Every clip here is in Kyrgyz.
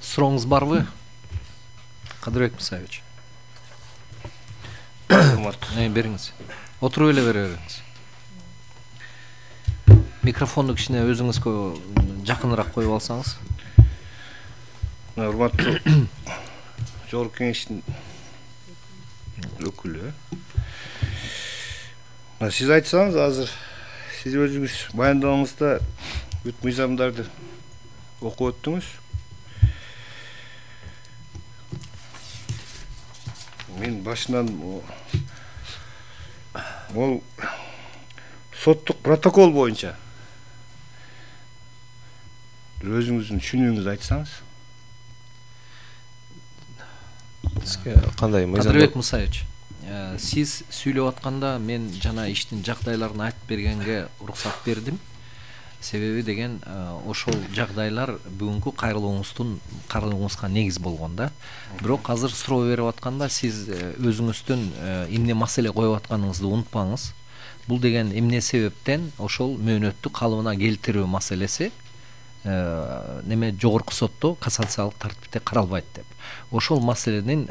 Сурооңуз барбы? Кадырбек Мусаевич. Бериңиз. Отуруп эле бере бериңиз. Микрофонду кичине өзүңүзгө жакыныраак коюп алсаңыз. Урматтуу Жогорку Кеңештин өкүлү. Сиз айтсаңыз, азыр сиз өзүңүз баяндамаңызда бүт мыйзамдарды окуп өттүңүз. Мен башынан ол соттук протокол боюнча өзүңүздүн түшүнүүңүздү айтсаңыз. Кандай мыйзам? Кадырбек Мусаевич, сиз сүйлөп атканда мен жана иштин жагдайларын айтып бергенге уруксат бердим. Себеби деген ошол жагдайлар бүгүнкү кайрылууңузга негиз болгон да. Бирок азыр суроо берип атканда сиз өзүңүздүн эмне маселе коюп атканыңызды унутпаңыз. Бул деген эмне себептен ошол мөөнөттү калыбына келтирүү маселеси неме жогорку сотто кассациялык тартипте каралбайт деп. Ошол маселенин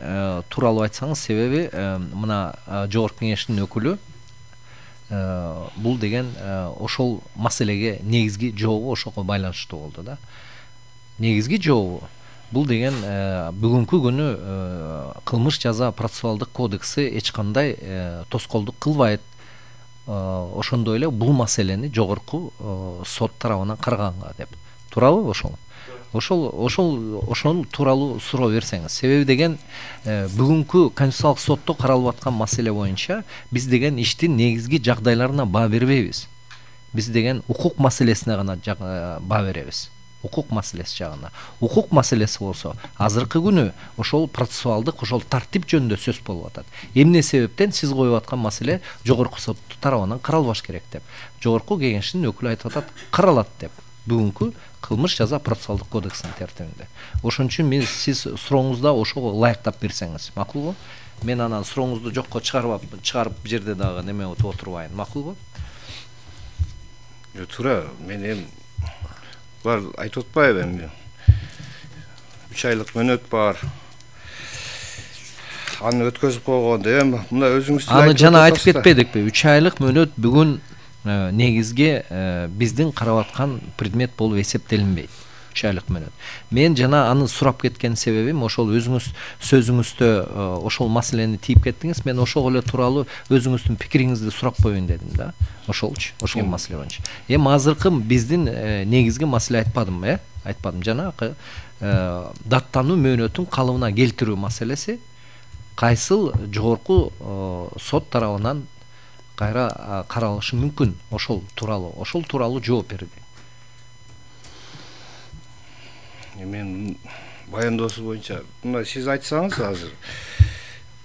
тууралуу айтсаңыз, себеби мына Жогорку Кеңештин өкүлү бул деген ошол маселеге негизги жообу ошого байланыштуу болду да. Негизги жообу бул деген бүгүнкү күнү кылмыш жаза процессуалдык кодекси эч кандай тоскоолдук кылбайт. Ошондой эле бул маселени жогорку сот тарабынан караганга деп. Туурабы ошол? Ошол тууралуу суроо берсеңиз. Себеби деген бүгүнкү Конституциялык сотто каралып аткан маселе боюнча биз деген иштин негизги жагдайларына баа бербейбиз. Биз деген укук маселесине гана баа беребиз. Укук маселеси жагына. Укук маселеси болсо азыркы күнү ошол процессуалдык, ошол тартип жөнүндө сөз болуп атат. Эмне себептен сиз коюп аткан маселе жогорку сот тарабынан каралбаш керек деп. Жогорку Кеңештин өкүлү айтып атат, каралат деп. Бүгүнкү кылмыш жаза процессуалдык кодексинин тертибинде. Ошон үчүн сиз сурооңузда ошого ылайыктап берсеңиз, макулбу? Мен анан сурооңузду жокко чыгарып бул жерде дагы неме өтүп отурбайын, макулбу? Туура, мен эми бар айтып атпайбы эми. 3 айлык мөөнөт бар. Аны өткөзүп койгондо эми мына өзүңүз аны жана айтып кетпедикпи? 3 айлык мөөнөт бүгүн негизге биздин карап аткан предмет болуп эсептелинбейт. 3 айлык мөөнөт. Мен жана аны сурап кеткен себебим ошол өзүңүз сөзүңүздө ошол маселени тийип кеттиңиз. Мен ошол эле тууралуу өзүңүздүн пикириңизди сурап коеюн дедим да. Ошол маселе боюнча. Эми азыркы биздин негизги маселе айтпадым, айтпадым. Жанагы даттануу мөөнөтүн калыбына келтирүү маселеси кайсыл жогорку сот тарабынан кайра каралышы мүмкүн, ошол тууралуу жооп берди. Мен баяндоосу боюнча мына сиз айтсаңыз азыр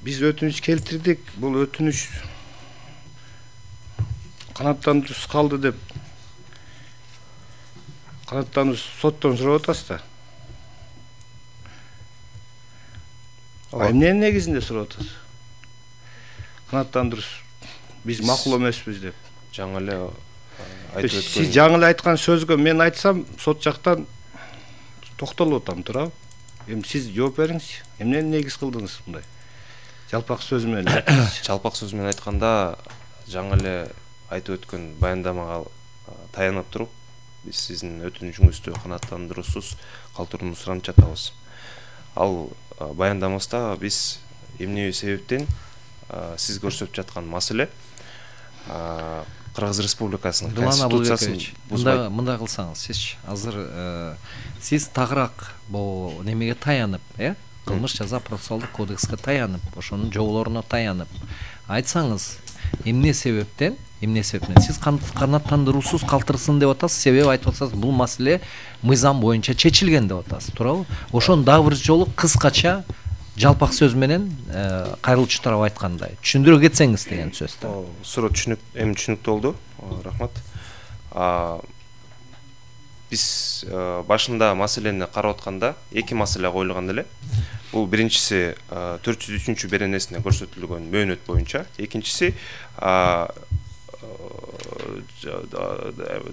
биз өтүнүч келтирдик, бул өтүнүч канааттандыруусуз калды деп канааттануу соттон сурап атасыз да. Эмненин негизинде сурап атасыз? Канааттандыруу биз макул эмеспиз деп. Жаңы эле айтып өткөн. Сиз жаңы эле айткан сөзгө мен айтсам, сот жактан токтолуп атам, туурабы? Эми сиз жооп бериңизчи. Эмнени негиз кылдыңыз мындай? Жалпак сөз менен айтыңызчы. Жалпак сөз менен айтканда, жаңы эле айтып өткөн баяндамага таянып туруп, биз сиздин өтүнүчүңүздү канааттандыруусуз калтырууну суранып жатабыз. Ал баяндамабызда биз эмне себептен сиз көрсөтүп жаткан маселе Кыргыз Республикасынын конституциясын бузбайт. Мындай кылсаңыз, сизчи азыр сиз тагыраак бул немеге таянып, кылмыш жаза процессуалдык кодекске таянып, ошонун жоболоруна таянып айтсаңыз, эмне себептен сиз канааттандыруусуз калтырсын деп атасыз, себеби айтып атасыз, бул маселе мыйзам боюнча чечилген деп атасыз, туурабы? Ошону дагы бир жолу кыскача жалпак сөз менен кайрылуучу тарап айткандай түшүндүрө кетсеңиз деген сөз да. Суроо түшүнүктүү болду. Рахмат. Биз башында маселени карап атканда эки маселе коюлган эле. Бул биринчиси 403 беренесине көрсөтүлгөн мөөнөт боюнча, экинчиси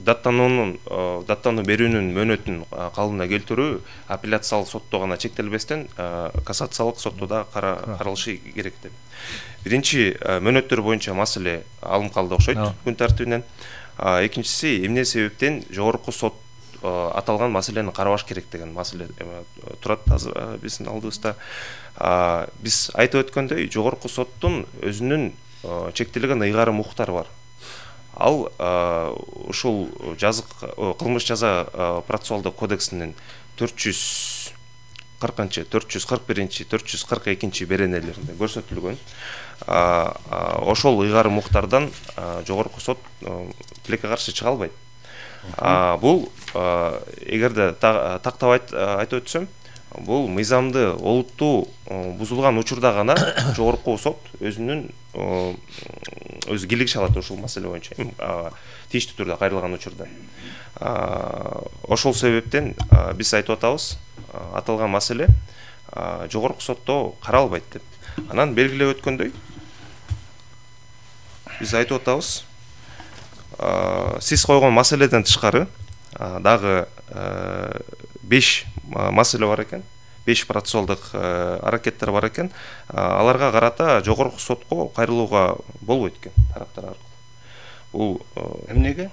даттануу берүүнүн мөөнөтүн калыбына келтирүү апелляциялык сотто гана чектелбестен кассациялык сотто да каралышы керек деп. Биринчи мөөнөттөр боюнча маселе алынып калды окшойт күн тартибинен. Экинчиси эмне себептен жогорку сот аталган маселени карабаш керек деген маселе турат азыр биздин алдыбызда. Биз айтып өткөндөй жогорку соттун өзүнүн чектелген ыйгарым укуктары бар. Ал ушул кылмыш жаза процессуалдык кодексинин 440-441, 442 беренелеринде көрсөтүлгөн. Ошол ыйгарым укуктардан жогорку сот тилекке каршы чыга албайт. Бул эгерде тактап айтып өтсөм, бул мыйзамды олуттуу бузулган учурда гана жогорку сот өзүнүн өзү кийлигиш алат ушул маселе боюнча, тийиштүү түрдө кайрылган учурда. Ошол себептен биз айтып атабыз, аталган маселе жогорку сотто каралбайт деп. Анан белгилеп өткөндөй, биз айтып атабыз, сиз койгон маселеден тышкары дагы 5 маселе бар экен, 5 процессуалдык аракеттер бар экен. Аларга карата жогорку сотко кайрылууга болбойт экен тараптар аркылуу. Бул эмнеге?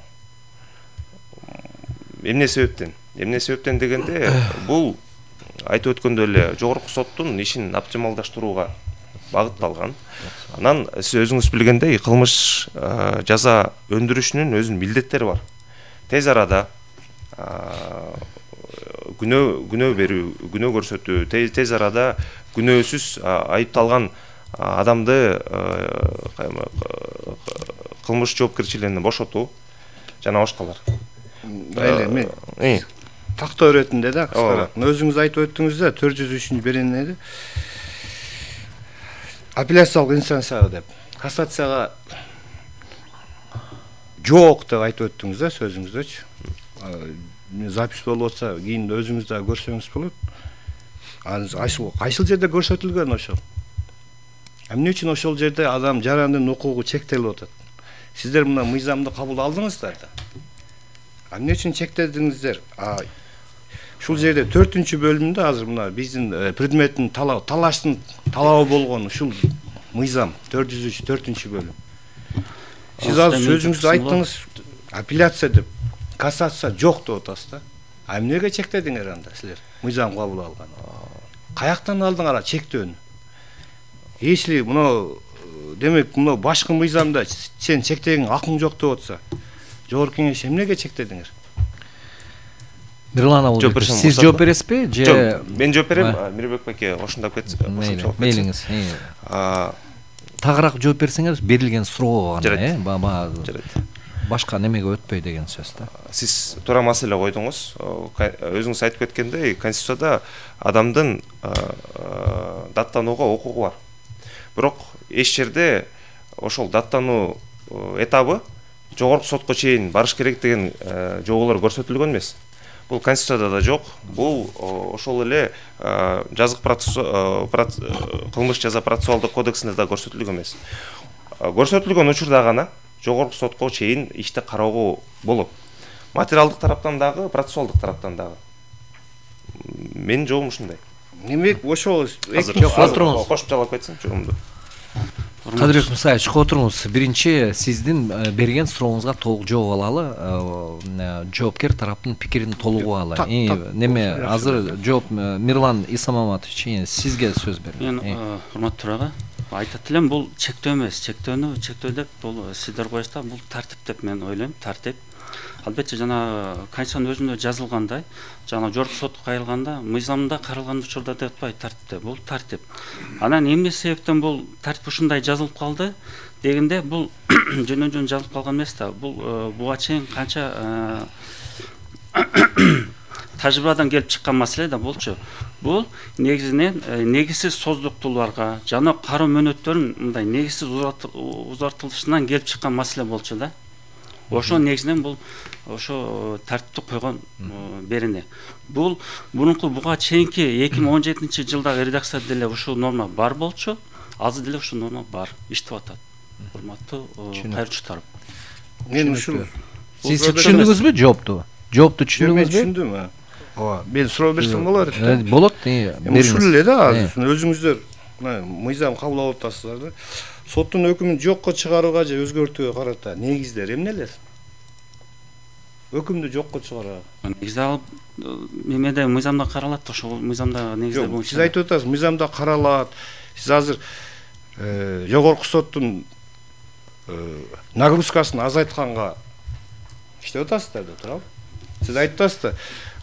Эмне себептен? Эмне себептен дегенде, бул айтып өткөндөй эле жогорку соттун ишин оптималдаштырууга багытталган. Анан сиз өзүңүз билгендей, кылмыш жаза өндүрүшүнүн өзүнүн милдеттери бар. Тез арада күнөө берүү, күнөө көрсөтүү, тез арада күнөөсүз айыпталган адамды кылмыш жоопкерчилигинен бошотуу жана башкалар. Мен тактоо иретинде да кыскараак. Өзүңүз айтып өттүңүз да 403 беренеде апелляциялык инстанцияга деп, кассацияга жок деп айтып өттүңүз да сөзүңүздөчү. Запись болуп атса, кийин өзүңүз да көрсөңүз болот. Кайсыл жерде көрсөтүлгөн ошол? Эмне үчүн ошол жерде адам жарандын укугу чектелип атат? Сиздер мына мыйзамды кабыл алдыңыздар да. Эмне үчүн чектедиңиздер? Ушул жерде 4-бөлүмдө азыр мына биздин предметтин талаштын талабы болгон ушул мыйзам 403 4-бөлүм. Сиз азыр сөзүңүздү айттыңыз, апелляция деп, кассация жок деп атасыз да. Эмнеге чектедиңер анда силер? Мыйзам кабыл алган. Каяктан алдыңар чектөөнү? Если мына демек мына башкы мыйзамда сен чектеген акың жок деп атса, жогорку кеңеш эмнеге чектедиңер? Мирлан абыл, сиз жооп бересизби же? Мен жооп берем, Мирбек байке ошондоп кетсин. Мейлиңиз. Тагыраак жооп берсеңиз, берилген суроого гана, жарайт. Башка немеге өтпөй деген сөз да. Сиз туура маселе койдуңуз. Өзүңүз айтып кеткендей, Конституцияда адамдын даттанууга укугу бар. Бирок эч жерде ошол даттануу этабы жогорку сотко чейин барыш керек деген жоболор көрсөтүлгөн эмес. Бул Конституцияда да жок. Бул ошол эле кылмыш жаза процессуалдык кодексинде да көрсөтүлгөн эмес. Көрсөтүлгөн учурда гана жогорку сотко чейин ишти кароого болот. Материалдык тараптан дагы, процессуалдык тараптан дагы. Менин жобум ушундай. Демек, ошол кошуп жалап кетсин жобумду. Кадырбек Мусаевич, отуруңуз. Биринчи сиздин берген сурооңузга толук жооп алалы. Жоопкер тараптын пикирин толук угалы. Неме азыр жооп Мирлан Исамаматович, сизге сөз берем. Мен урматтуу төрага айтат элем, бул чектөө эмес, чектөө деп бул сиздер коесуздар, бул тартип деп мен ойлойм, тартип. Албетте жана Конституциянын өзүндө жазылгандай, жана жогорку сотко кайрылганда мыйзамда каралган учурда деп атпайбы тартипте, бул тартип. Анан эмне себептен бул тартип ушундай жазылып калды дегенде, бул жөн жазылып калган эмес да. Бул буга чейин канча тажрыйбадан келип чыккан маселе да болчу. Бул негизинен негизсиз создуктууларга жана кароо мөөнөттөрүн мындай негизсиз узартылышынан келип чыккан маселе болчу да. Ошо негизинен бул ошо тартипти койгон берене. Бул мурунку буга чейинки 2017-жылдагы редакцияда деле ушул норма бар болчу. Азыр деле ушул норма бар, иштеп атат. Урматтуу кайрылуучу тарап. Мен ушул Сиз түшүндүңүзбү жоопту? Жоопту мен түшүндүңүзбү? түшүндүм. Ооба, мен суроо берсем болор. Болот. Ушул эле да, азыр өзүңүздөр мыйзам кабыл алып атасыздар да. Соттун өкүмүн жокко чыгарууга же өзгөртүүгө карата негиздер эмнелер? Өкүмдү жокко чыгарууга. негизде ал мемеде мыйзамда каралат, ошол мыйзамда негиздер Жок, боюнча. сиз айтып атасыз, мыйзамда каралат. Сиз азыр жогорку соттун нагрузкасын азайтканга иштеп атасыздар да, туурабы? Сиз айтып атасыз,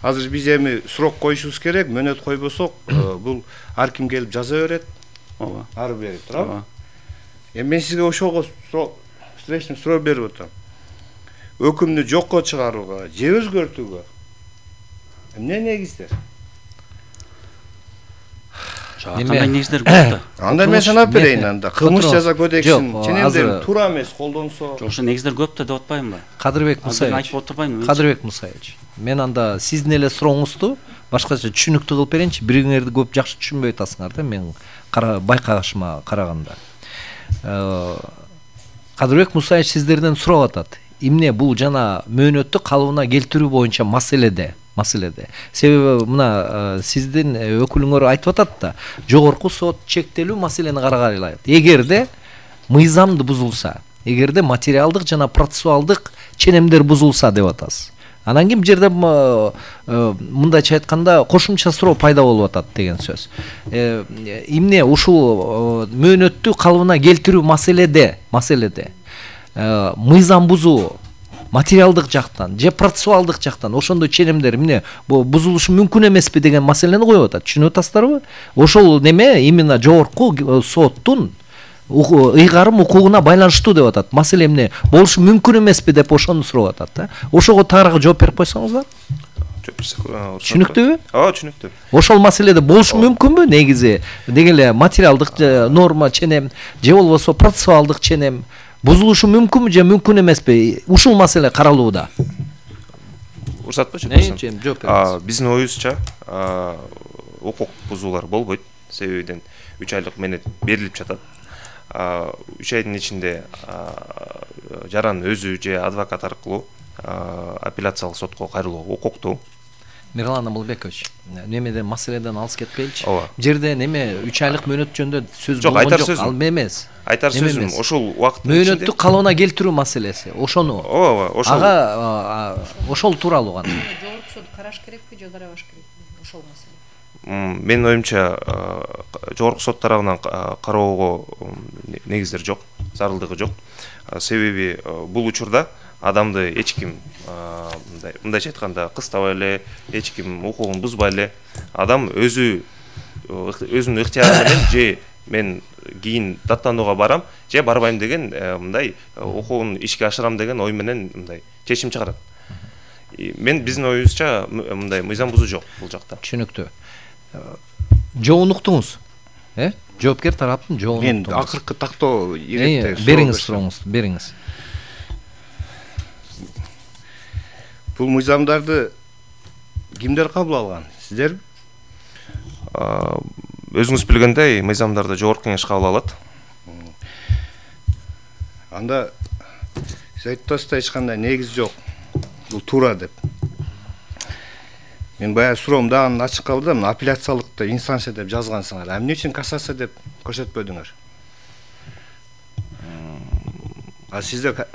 азыр биз эми срок коюшубуз керек, мөөнөт койбосок, бул ар ким келип жаза берет, Ооба. ары бери, туурабы? Ооба. Эми мен сизге ошого встречный суроо берип атам. Өкүмдү жокко чыгарууга же өзгөртүүгө эмне негиздер? Кандай негиздер көп да. Анда мен санап берейин анда. Кылмыш жаза кодексин ченемдер туура эмес колдонсо. Ошо негиздер көп да деп атпаймынбы? Кадырбек Мен Мусаевич. айтып отурбайм. Кадырбек Мусаевич. Мен анда сиздин эле сурооңузду башкача түшүнүктүү кылып берейинчи. Бириңерди көп жакшы түшүнбөй атасыңар да, мен байкашыма караганда. Кадырбек Мусаевич сиздерден сурап атат. Эмне бул жана мөөнөттү калыбына келтирүү боюнча маселеде. Себеби мына сиздин өкүлүңөр айтып атат да, жогорку сот чектелүү маселени карагай алат. Эгерде мыйзамды бузулса, эгерде материалдык жана процессуалдык ченемдер бузулса деп атасыз. Анан кийин бул жерде мындайча айтканда кошумча суроо пайда болуп атат деген сөз. Эмне ушул мөөнөттү калыбына келтирүү маселеде мыйзам бузуу материалдык жактан же процессуалдык жактан ошондой ченемдер эмне бузулушу мүмкүн эмеспи деген маселени коюп атат. Түшүнүп атасыздарбы? Ошол неме именно жогорку соттун ыйгарым укугуна байланыштуу деп атат. Маселе эмне болушу мүмкүн эмеспи деп ошону сурап атат да. Ошого тагыраагы жооп берип койсоңуздар. Түшүнүктүүбү? Ооба, түшүнүктүү. Ошол маселеде болушу мүмкүнбү негизи? Деги эле материалдык норма ченем же болбосо процессуалдык ченем бузулушу мүмкүнбү же мүмкүн эмеспи? Ушул маселе каралууда. Уруксатпы? Жооп бериңиз. Биздин оюбузча укук бузуулар болбойт. Себебиден 3 айлык менет берилип жатат. 3 айдын ичинде жаран өзү же адвокат аркылуу апелляциялык сотко кайрылууга укуктуу. Мирлан Амалбекович, немеден маселеден алыс кетпейинчи. Ооба. Жерде неме 3 айлык мөөнөт жөнүндө сөз Жок, болгон айтар жок. сөзүм. Ал эмес. Айтар сөзүм ошол убакыттын Мөөнөттү калыбына келтирүү маселеси. Ошону. Ооба, ошол. Ага ошол тууралуу гана. Жогорку суд караш керекпи же карабаш керекпи ошол маселе? Менин оюмча жогорку сот тарабынан кароого негиздер жок, зарылдыгы жок. Себеби бул учурда адамды эч ким мындайча айтканда кыстабай эле, эч ким укугун бузбай эле, адам өзүнүн ыктыяры менен же мен кийин даттанууга барам, же барбайм деген мындай укугун ишке ашырам деген ой менен мындай чечим чыгарат. Биздин оюбузча мындай мыйзам бузуу жок бул жакта. Түшүнүктүү. Жоон уктуңуз? Жоопкер тараптын жоон Мен уктуңуз. акыркы тактоо Бериңиз сурооңузду, бериңиз. Бул мыйзамдарды кимдер кабыл алган? Сиздер? Өзүңүз билгендей, мыйзамдарды жогорку кеңеш кабыл алат. Анда сиз айтып атасыздар эч кандай негиз жок. Бул туура деп. Мен баягы суроом дагы ачык калды да, апелляциялыкты инстанция деп жазгансыңар. Эмне үчүн кассация деп көрсөтпөдүңөр? Сиздер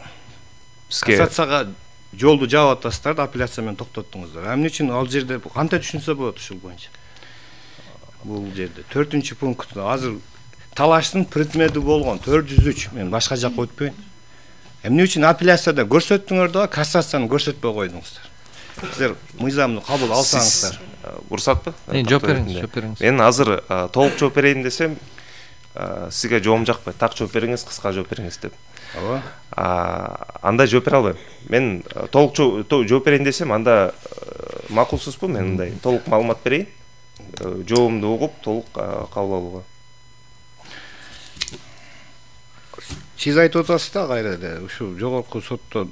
кассацияга жолду жаап атасыздар да, апелляция менен токтоттуңуздар. Эмне үчүн ал жерде кантип түшүнсө болот ушул боюнча? Бул жерде 4-пункт азыр талаштын предмети болгон 403. Мен башка жакка өтпөйүн. Эмне үчүн апелляцияда көрсөттүңөр да, кассацияны көрсөтпөй койдуңуздар? Сиздер мыйзамды кабыл алсаңыздар. Уруксатпы? Жооп бериңиз. Мен азыр толук жооп берейин десем, сизге жообум жакпайт. Так жооп бериңиз, кыска жооп бериңиз деп. Ооба. Анда жооп бере албайм. Мен толук жооп берейин десем, анда макулсузбу? Мен мындай толук маалымат берейин. Жообумду угуп, толук кабыл алууга. Сиз айтып атасыз да кайра эле, ушу жогорку сотто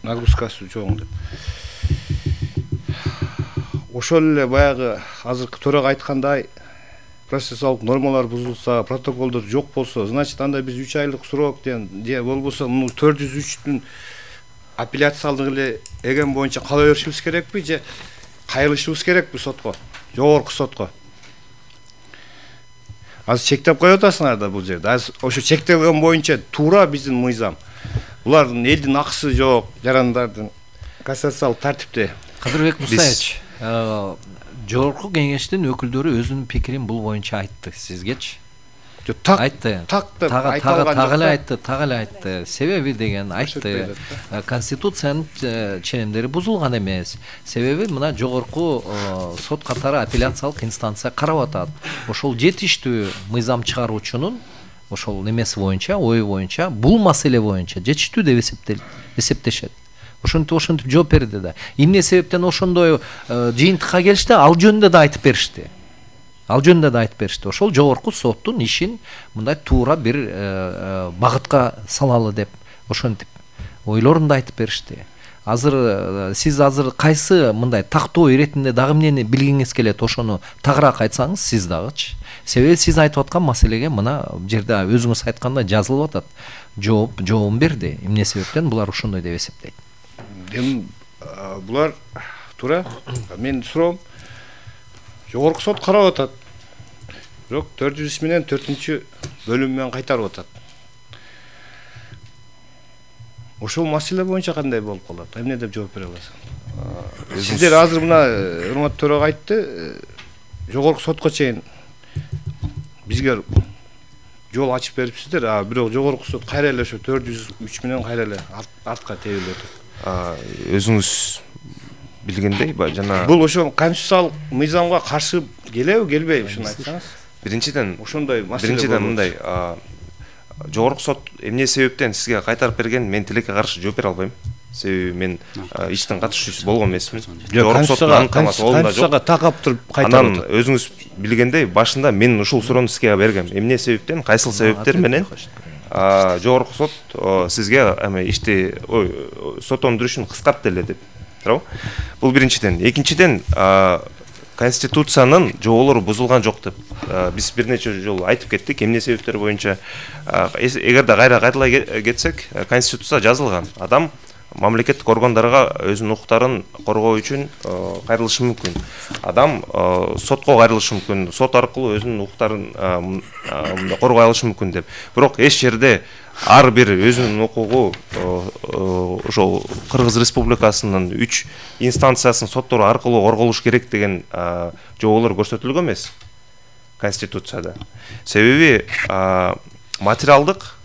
нагрузкасы чоң деп. Ошол эле баягы азыркы төрага айткандай, процессуалдык нормалар бузулса, протоколдор жок болсо, значит анда биз 3 айлык срок же болбосо 403-түн апелляциялык эле эген боюнча кала беришибиз керекпи же кайрылышыбыз керекпи сотко, жогорку сотко? Азыр чектеп коюп атасыңар да бул жерде. Азыр ошо чектелген боюнча туура биздин мыйзам. Булардын элдин акысы жок, жарандардын кассациялык тартипте. Кадырбек Мусаевич, жогорку кеңештин өкүлдөрү өзүнүн пикирин бул боюнча айтты сизгечи. Айтты. Тагы эле айтты. Себеби деген айтты. Конституциянын ченемдери бузулган эмес. Себеби мына жогорку сот катары апелляциялык инстанция карап атат. Ошол жетиштүү мыйзам чыгаруучунун ошол немеси боюнча, ою боюнча, бул маселе боюнча жетиштүү деп эсептешет. Ошентип жооп берди да. Эмне себептен ошондой жыйынтыкка келишти, ал жөнүндө да айтып беришти. Ошол жогорку соттун ишин мындай туура бир багытка салалы деп ошентип ойлорун да айтып беришти. Сиз азыр кайсы мындай тактоо иретинде дагы эмнени билгиңиз келет, ошону тагыраак айтсаңыз сиз дагычы. Себеби сиз айтып аткан маселеге мына жерде өзүңүз айткандай жазылып атат. Жообун берди. Эмне себептен булар ошондой деп эсептейт? Булар туура. Мен суроом, жогорку сот карап атат. Бирок 400 менен 4-бөлүм менен кайтарып атат. Ошол маселе боюнча кандай болуп калат? Эмне деп жооп бере аласың? Сиздер азыр мына урматтуу төрага айтты, жогорку сотко чейин бизге жол ачып берипсиздер, бирок жогорку сот кайра эле ошо 403 менен кайра эле артка тебилип атат. Өзүңүз билгендей, жана бул ошо конституциялык мыйзамга каршы келеби, келбейби, ушуну айтсаңыз? Биринчиден маселе мындай, жогорку сот эмне себептен сизге кайтарып берген, мен тилекке каршы жооп бере албайм. Себеби мен иштин катышуучусу болгон эмесмин. Жогорку соттун анықтамасы колумда жок. Конституцияга такап туруп кайтарып атат. Анан өзүңүз билгендей, башында мен ушул суроону сизге бергем. Эмне себептен, кайсыл себептер менен жогорку сот сизге ишти соттондурушун кыскартты эле деп. Бул биринчиден. Экинчиден, Конституциянын жоболору бузулган жок деп биз бир нече жолу айтып кеттик. Эмне себептер боюнча, эгерде кайталай кетсек, Конституция жазылган. Адам мамлекеттик органдарга өзүнүн укуктарын коргоо үчүн кайрылышы мүмкүн. Адам сотко кайрылышы мүмкүн. Сот аркылуу өзүнүн укуктарын коргой алышы мүмкүн деп. Бирок эч жерде ар бир өзүнүн укугу ошол Кыргыз Республикасынын 3 инстанциясынын соттору аркылуу корголуш керек деген жоболор көрсөтүлгөн эмес Конституцияда. Себеби материалдык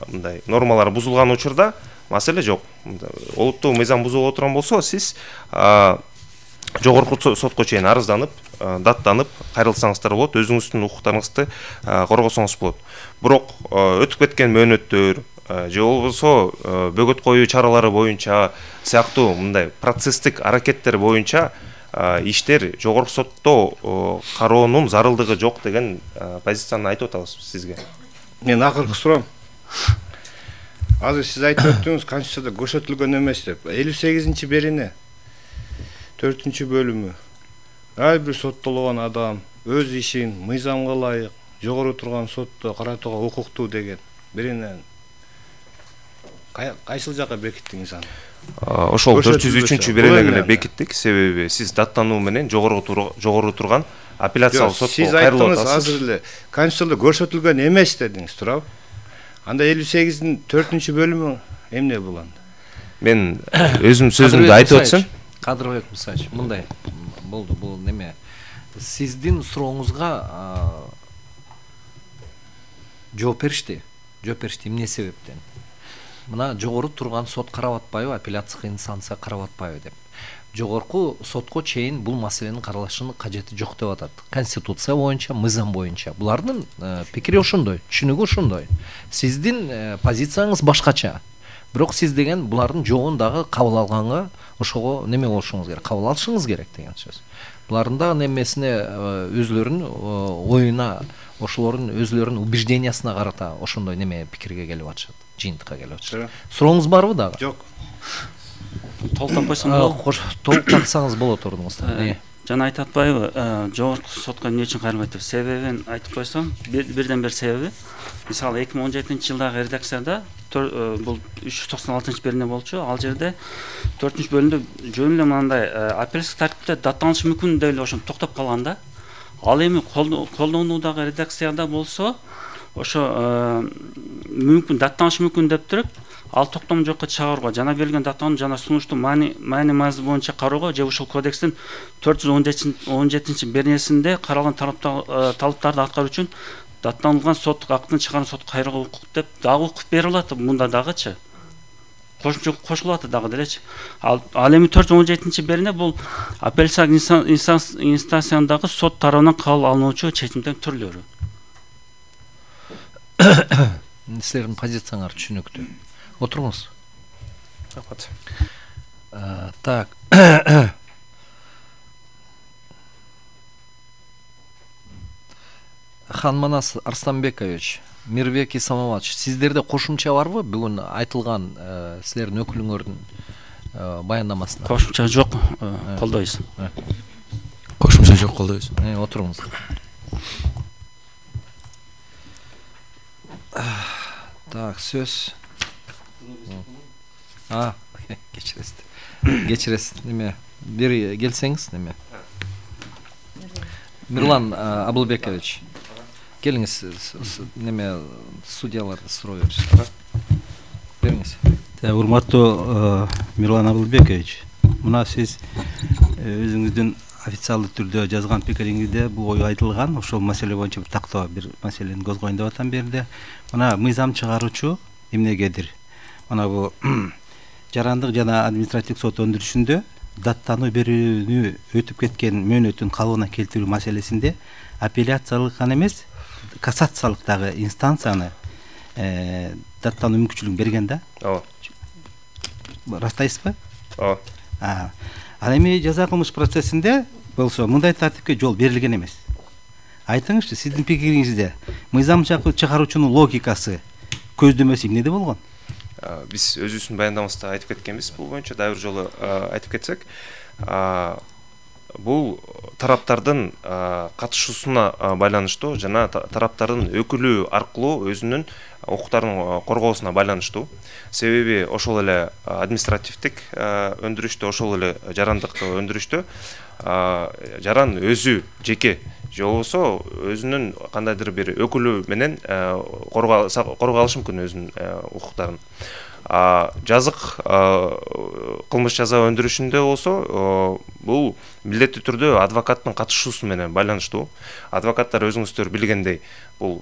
мындай нормалар бузулган учурда маселе жок. Олуттуу мыйзам бузулуп отурган болсо, сиз жогорку сотко чейин арызданып, даттанып кайрылсаңыздар болот, өзүңүздүн укуктарыңызды коргосоңуз болот. Бирок өтүп кеткен мөөнөттөр же болбосо бөгөт коюу чаралары боюнча сыяктуу мындай процесстик аракеттер боюнча иштер жогорку сотто кароонун зарылдыгы жок деген позицияны айтып атабыз сизге. Мен акыркы суроом. Азыр сиз айтып өттүңүз, Конституцияда көрсөтүлгөн эмес деп. 58-берине 4-бөлүмү. Ар бир соттолгон адам өз ишин мыйзамга ылайык жогору турган сотто каратууга укуктуу деген. Биринен кайсыл жакка бекиттиңиз аны? Ошол 403-беренеге эле бекиттик. Себеби сиз даттануу менен жогору турган апелляциялык сотко кайрылып атасыз. Сиз айттыңыз азыр эле Конституцияда көрсөтүлгөн эмес дедиңиз, туурабы? Анда 58-ин 4-бөлүмү эмне бул анда? Мен өзүм сөзүмдү айтып өтсөм. Кадырбек Мусаевич, мындай болду, бул неме? Сиздин сурооңузга жооп беришти. Эмне себептен? Мына жогору турган сот карап атпайбы, апелляциялык инстанция карап атпайбы деп. Жогорку сотко чейин бул маселенин каралышынын кажети жок деп атат. Конституция боюнча, мыйзам боюнча. Булардын пикири ошондой, түшүнүгү ошондой. Сиздин позицияңыз башкача. Бирок сиз деген булардын жообун дагы кабыл алганга ошого неме болушуңуз керек, кабыл алышыңыз керек деген сөз. Булардын да немесине өзлөрүнүн оюна, ошолордун өзлөрүнүн убеждениясына карата ошондой неме пикирге келип атышат, жыйынтыкка келип атышат. Сурооңуз барбы дагы? Жок. Толуктап койсоң болот. Толуктатсаңыз болот ордуңузда. жана айтып атпайбы, жогорку сотко эмне үчүн кайрылбайт деп. Себебин айтып койсом, бирден бир себеби. Мисалы 2017-жылдагы редакцияда бул 396-бөлүмдө болчу. Ал жерде 4-бөлүмдө жөн эле мындай апелляциялык тартипте даттанышы мүмкүн деп эле ошон токтоп калган да. Ал эми колдонуудагы редакцияда болсо, ошо мүмкүн даттанышы мүмкүн деп туруп, ал токтом жокко чыгарууга, жана берилген даттануу жана сунуштун маани мазмуну боюнча кароого же ушул кодекстин 417-беренесинде каралган талаптарды аткаруу үчүн даттанылган соттук актын чыгаруу сотко кайрууга укук деп дагы укук берип атат мында дагычы. Кошумча кошулуп атат дагы делечи. Ал эми 417-берене бул апелляциялык инстанциядагы сот тарабынан кабыл алынуучу чечимдин түрлөрү. Силердин позицияңар түшүнүктүү. Отуруңуз. Рахмат. Так. Ханманас Арсланбекович, Мирбек Исламович, сиздерде кошумча барбы бүгүн айтылган силердин өкүлүңөрдүн баяндамасына? Кошумча жок, колдойбуз. Кошумча жок, колдойбуз. Отуруңуз. Так, сөз. Кечиресиз. Неме? Бери келсеңиз, неме? Мирлан Абылбекович, келиңиз, неме судьяларды суроо беришти. Бериңиз. Урматтуу Мирлан Абылбекович, мына сиз өзүңүздүн официалдуу түрдө жазган пикириңизде бул ой айтылган, ошол маселе боюнча бир тактоо бир маселени козгоюн деп атам берде. Мына мыйзам чыгаруучу эмнегедир? Мына бул жарандык жана административдик сот өндүрүшүндө даттануу берүүнү өтүп кеткен мөөнөтүн калыбына келтирүү маселесинде апелляциялык гана эмес, кассациялык дагы инстанцияны даттануу мүмкүнчүлүгүн берген да. Ооба. Растайсызбы? Ооба. Ал эми жаза кылмыш процессинде болсо мындай тартипке жол берилген эмес. Айтыңызчы, сиздин пикириңизде мыйзам чыгаруучунун логикасы, көздөмөсү эмнеде болгон? Биз өзүбүздүн баяндамабызда айтып кеткенбиз, бул боюнча дагы бир жолу айтып кетсек, бул тараптардын катышуусуна байланыштуу жана тараптардын өкүлү аркылуу өзүнүн укуктарын коргоосуна байланыштуу. Себеби ошол эле административдик өндүрүштө, ошол эле жарандык өндүрүштө жаран өзү жеке же болбосо өзүнүн кандайдыр бир өкүлү менен коргой алышы мүмкүн өзүнүн укуктарын. Жазык кылмыш жаза өндүрүшүндө болсо бул милдеттүү түрдө адвокаттын катышуусу менен байланыштуу. Адвокаттар өзүңүздөр билгендей, бул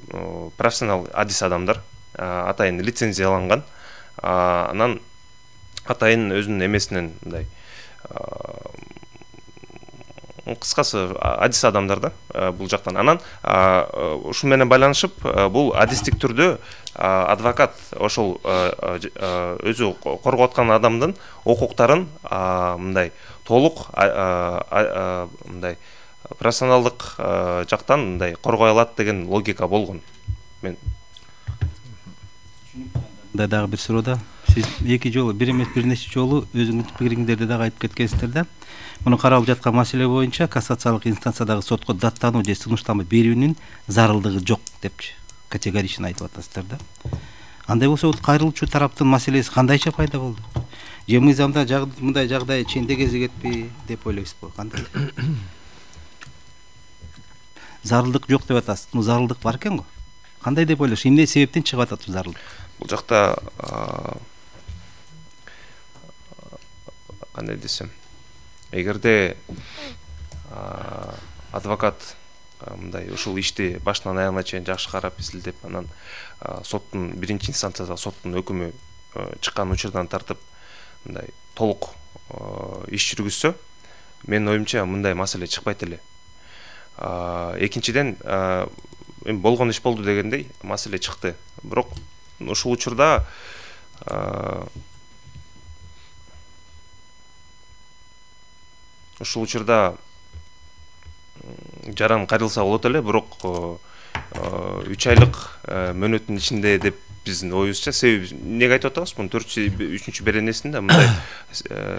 профессионал адис адамдар, атайын лицензияланган, анан атайын өзүнүн эмесинен мындай кыскасы адис адамдар да бул жактан. Анан ушу менен байланышып бул адистик түрдө адвокат ошол өзү коргоп аткан адамдын укуктарын мындай толук мындай профессионалдык жактан мындай коргой алат деген логика болгон. Мен дагы бир суроо. Сиз эки жолу, бир эмес бир нече жолу өзүңүздүн пикириңиздерди дагы айтып кеткенсиздер да. Муну каралып жаткан маселе боюнча кассациялык инстанциядагы сотко даттануу же сунуштама берүүнүн зарылдыгы жок депчи категорично айтып атасыздар да. Андай болсо кайрылуучу тараптын маселеси кандайча пайда болду? Же мыйзамда мындай жагдай ченде кезигетпи деп ойлойсузбу? Кандай? Зарылдык жок деп атасыз. Ну зарылдык бар экен го. Кандай деп ойлойсуз? Эмне себептен чыгып атат бул зарылдык? Бул жакта кандай десем, эгерде адвокат мындай ушул ишти башынан аягына чейин жакшы карап изилдеп, анан соттун биринчи инстанцияда соттун өкүмү чыккан учурдан тартып мындай толук иш жүргүзсө, менин оюмча мындай маселе чыкпайт эле. Экинчиден, болгон иш болду дегендей маселе чыкты. Бирок ушул учурда жаран кайрылса болот эле, бирок 3 айлык мөөнөттүн ичинде деп биздин оюбузча. Себеби эмнеге айтып атабыз? Мунун 4-3-беренесинде мындай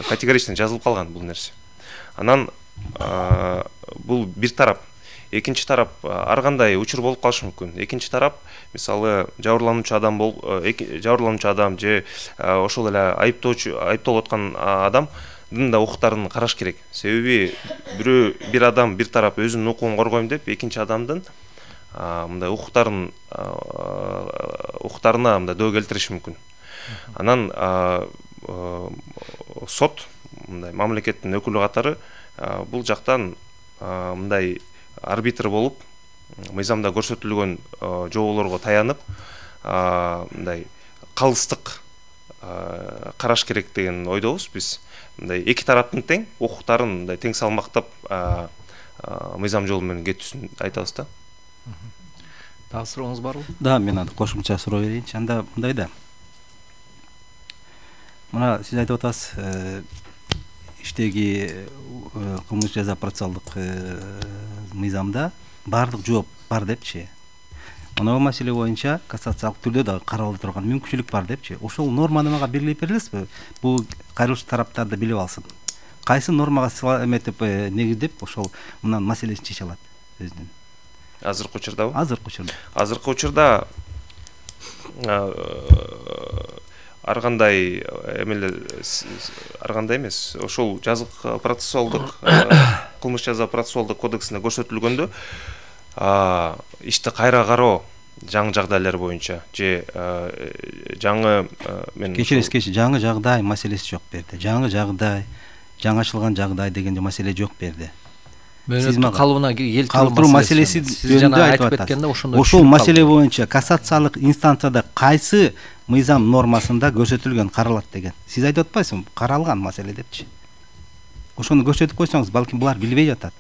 категорично жазылып калган бул нерсе. Анан бул бир тарап. Экинчи тарап ар кандай учур болуп калышы мүмкүн. Экинчи тарап мисалы жабырлануучу адам же ошол эле айыпталып аткан адамдын да укуктарын караш керек. Себеби бир адам бир тарап өзүнүн укугун коргойм деп экинчи адамдын мындай укуктарына мындай доо келтириши мүмкүн. Анан сот мындай мамлекеттин өкүлү катары бул жактан мындай арбитр болуп мыйзамда көрсөтүлгөн жоболорго таянып мындай калыстык караш керек деген ойдобуз биз. Мындай эки тараптын тең укуктарын мындай тең салмактап мыйзам жолу менен кетүүсүн айтабыз да. Дагы сурооңуз барбы? Да, мен анда кошумча суроо берейинчи. Анда мындай да. Мына сиз айтып атасыз, иштеги кылмыш жаза процессуалдык мыйзамда баардык жооп бар депчи. Мына маселе боюнча кассациялык түрдө да каралып турган мүмкүнчүлүк бар депчи. Ошол норманы мага белгилеп бересизби? Бул кайрылуучу тараптар да билип алсын. Кайсы нормага эметип негиздеп ошол мындан маселесин чече алат өзүнүн? Азыркы учурдабы? Азыркы учурда ар кандай эмес, ошол жазык процессуалдык кылмыш жаза процессуалдык кодексинде көрсөтүлгөндө ишти кайра кароо жаңы жагдайлар боюнча же жаңы кечиресизчи жаңы жагдай маселеси жок берди. Жаңы жагдай, жаңачылган жагдай деген маселе жок берди. Мөөнөттүн калыбына келтирүү маселеси жөнүндө айтып атканда ошол маселе боюнча кассациялык инстанцияда кайсы мыйзам нормасында көрсөтүлгөн каралат деген. Сиз айтып атпайсызбы? Каралган маселе депчи. Ошону көрсөтүп койсоңуз, балким булар билбей жатат.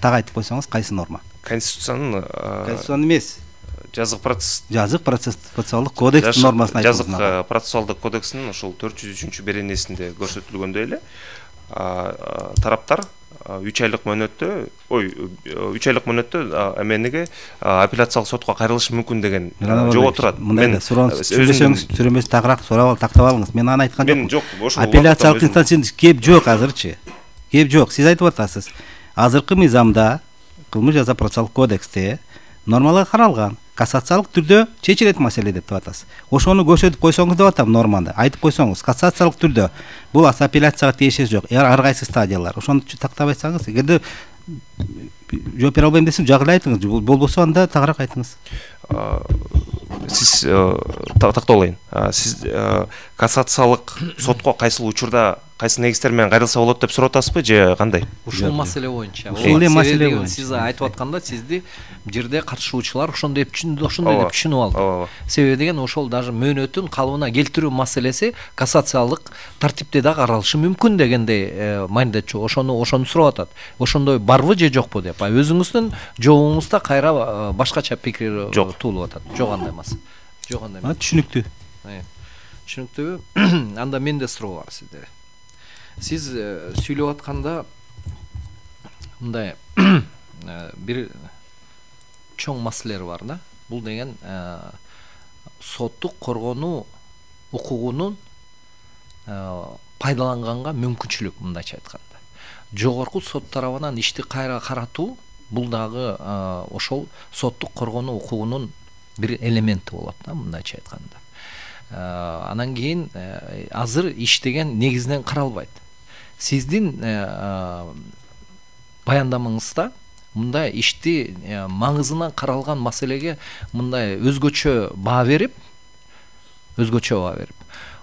Так айтып койсоңуз, кайсы норма? Конституциянын эмес. Жазык процессуалдык кодекс нормасын айтып жатсыз. Жазык процессуалдык кодексинин ошол 403 беренесинде көрсөтүлгөндөй эле тараптар 3 айлык мөөнөттө эмениге апелляциялык сотко кайрылышы мүмкүн деген жобо турат. Мен сүрөмөз тагыраак сурап тактап алыңыз. Мен аны айткан жокмун. Мен жок, ошол апелляциялык инстанцияда кеп жок азырчы. Кеп жок. Сиз айтып атасыз. Азыркы мыйзамда кылмыш жаза процессуалдык кодексте нормалар каралган. Кассациялык түрдө чечилет маселе деп атасыз. Ошону көрсөтүп койсоңуз деп атам нормада. Айтып койсоңуз, кассациялык түрдө бул апелляцияга тиешеси жок. Ар кайсы стадиялар. Ошону тактап айтсаңыз, эгерде жооп бере албайм десең, жагы эле айтыңыз. Болбосо анда тагыраак айтыңыз. Сиз тактап алайын. Сиз кассациялык сотко кайсыл учурда кайсы негиздер менен кайрылса болот деп сурап атасызбы же кандай? Ушул маселе боюнча. Ушул маселе боюнча. Сиз айтып атканда сизди жерде катышуучулар ошондой деп түшүнүп алды. Себеби деген ошол даже мөөнөттүн калыбына келтирүү маселеси кассациялык тартипте да каралышы мүмкүн дегендей мааниде ошону сурап атат. Ошондой барбы же жокпу деп. Өзүңүздүн жообуңузда кайра башкача пикир туулуп атат. Жок андай эмес. Жок андай эмес. Түшүнүктүү. Түшүнүктүүбү? Анда менде суроо бар сизде. Сиз сүйлөп атканда мындай бир чоң маселелер бар да. Бул деген соттук коргонуу укугунун пайдаланганга мүмкүнчүлүк, мындайча айтканда. Жогорку сот тарабынан ишти кайра каратуу бул дагы ошол соттук коргонуу укугунун бир элементи болот да, мындайча айтканда. Анан кийин азыр иш деген негизинен каралбайт. Сиздин баяндамаңызда мындай ишти маңызынан каралган маселеге мындай өзгөчө баа берип,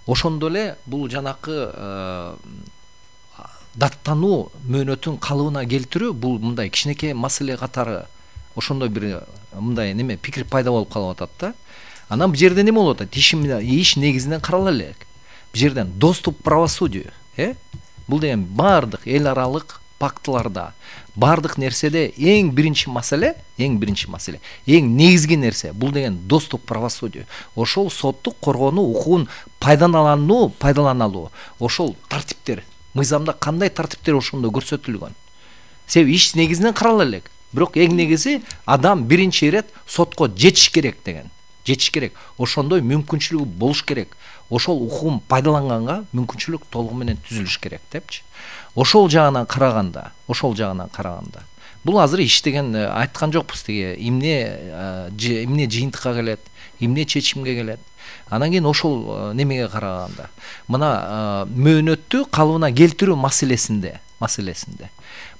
ошондо эле бул жанакы даттануу мөөнөтүн калыбына келтирүү бул мындай кичинекей маселе катары ошондой бир мындай неме пикир пайда болуп калып атат да. Анан бул жерде неме болуп атат? Иш негизинен карала элек. Бул жерден доступ к правосудию, бул деген баардык эл аралык пактыларда, баардык нерседе эң биринчи маселе, эң негизги нерсе бул деген доступ к правосудию. Ошол соттук коргонуу укугун пайдалануу, ошол тартиптер, мыйзамда кандай тартиптер ошондо көрсөтүлгөн. Себеби иш негизинен карала элек. Бирок эң негизи адам биринчи ирет сотко жетиш керек деген. Ошондой мүмкүнчүлүгү болуш керек. Ошол укугун пайдаланганга мүмкүнчүлүк толугу менен түзүлүш керек депчи. ошол жагынан караганда бул азыр иштеген айткан жокпуз тиги эмне жыйынтыкка келет, эмне чечимге келет. Анан кийин ошол немеге караганда мына мөөнөттү калыбына келтирүү маселесинде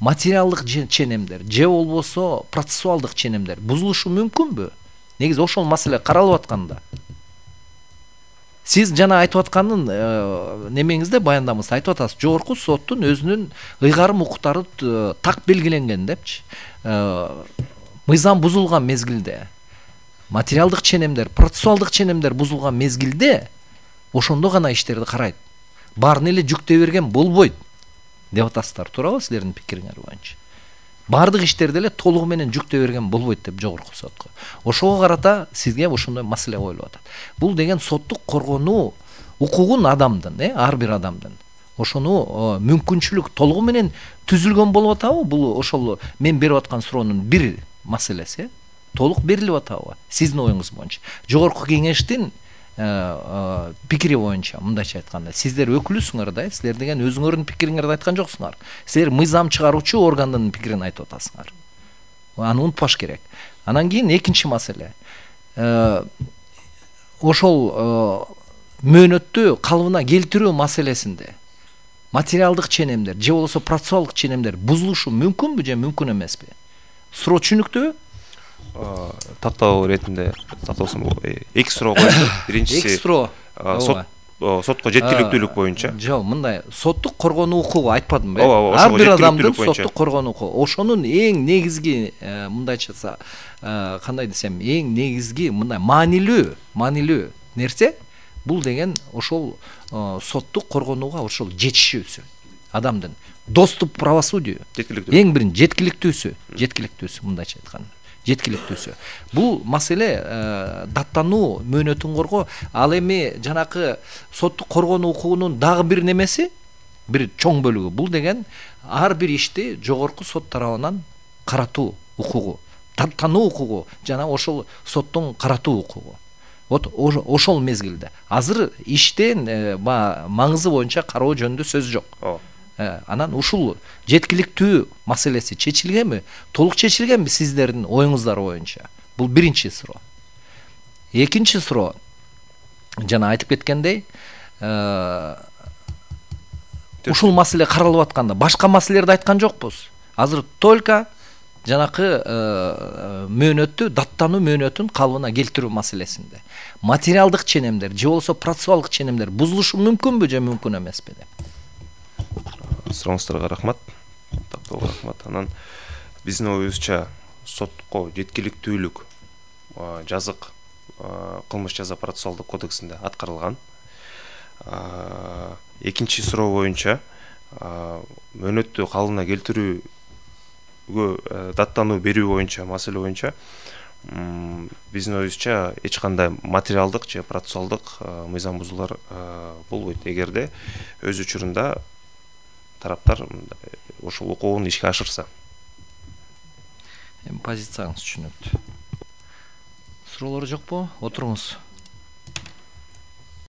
материалдык ченемдер же болбосо процессуалдык ченемдер бузулушу мүмкүнбү? Негизи ошол маселе каралып атканда сиз жана айтып атканын немеңизде баяндамаңызда айтып атасыз, жогорку соттун өзүнүн ыйгарым укуктары так белгиленген депчи. Мыйзам бузулган мезгилде материалдык ченемдер, процессуалдык ченемдер бузулган мезгилде ошондо гана иштерди карайт. Баарын эле жүктөй берген болбойт деп атасыздар, туурабы силердин пикириңер боюнча? Баардык иштерди эле толугу менен жүктөй берген болбойт деп жогорку сотко. Ошого карата сизге ошондой маселе коюлуп атат. Бул деген соттук коргонуу укугун адамдын, ар бир адамдын ошону мүмкүнчүлүк толугу менен түзүлгөн болуп атабы? Бул ошол мен берип аткан суроонун бир маселеси, толук берилип атабы? Сиздин оюңуз боюнча. Жогорку кеңештин пикири боюнча мындайча айтканда сиздер өкүлүсүңөр да, силер деген өзүңөрдүн пикириңерди айткан жоксуңар. Силер мыйзам чыгаруучу органдын пикирин айтып атасыңар. Аны унутпаш керек. Анан кийин экинчи маселе. Ошол мөөнөттү калыбына келтирүү маселесинде материалдык ченемдер же болбосо процессуалдык ченемдер бузулушу мүмкүнбү же мүмкүн эмеспи? Суроо түшүнүктүүбү? Тактоо иретинде тактоосун эки суроо коюлду. Биринчиси эки суроо сотко жеткиликтүүлүк боюнча. Жок, мындай соттук коргонуу укугу айтпадымбы? Ар бир адамдын соттук коргонуу укугу. Ошонун эң негизги мындайча кандай десем, эң негизги мындай маанилүү нерсе бул деген ошол соттук коргонууга ошол жетишүүсү. Адамдын доступ к правосудию. Эң биринчи жеткиликтүүсү мындайча айтканда. Жеткиликтүүсү. Бул маселе даттануу мөөнөтүн коргоо, ал эми жанакы соттук коргонуу укугунун дагы бир немеси, бир чоң бөлүгү. Бул деген ар бир ишти жогорку сот тарабынан каратуу укугу, даттануу укугу жана ошол соттун каратуу укугу. Вот ошол мезгилде азыр иштен маңызы боюнча кароо жөнүндө сөз жок. Анан ушул жеткиликтүү маселеси чечилгенби? Толук чечилгенби сиздердин оюңуздар боюнча? Бул биринчи суроо. Экинчи суроо, жана айтып кеткендей, ушул маселе каралып атканда башка маселелерди айткан жокпуз. Азыр только жанакы мөөнөттү, даттануу мөөнөтүн калыбына келтирүү маселесинде материалдык ченемдер же болбосо процессуалдык ченемдер бузулушу мүмкүнбү же мүмкүн эмеспи деп. Сурооңуздарга рахмат. Тактоого рахмат. Анан биздин оюбузча сотко жеткиликтүүлүк жазык кылмыш жаза процессуалдык кодексинде аткарылган. Экинчи суроо боюнча мөөнөттү калыбына келтирүүгө даттануу берүү боюнча маселе боюнча биздин оюбузча эч кандай материалдык же процессуалдык мыйзам бузуулар болбойт. Эгерде өз учурунда тараптар ошол укугун ишке ашырса. Позицияңыз түшүнүктүү. Суроолор жокпу? Отуруңуз.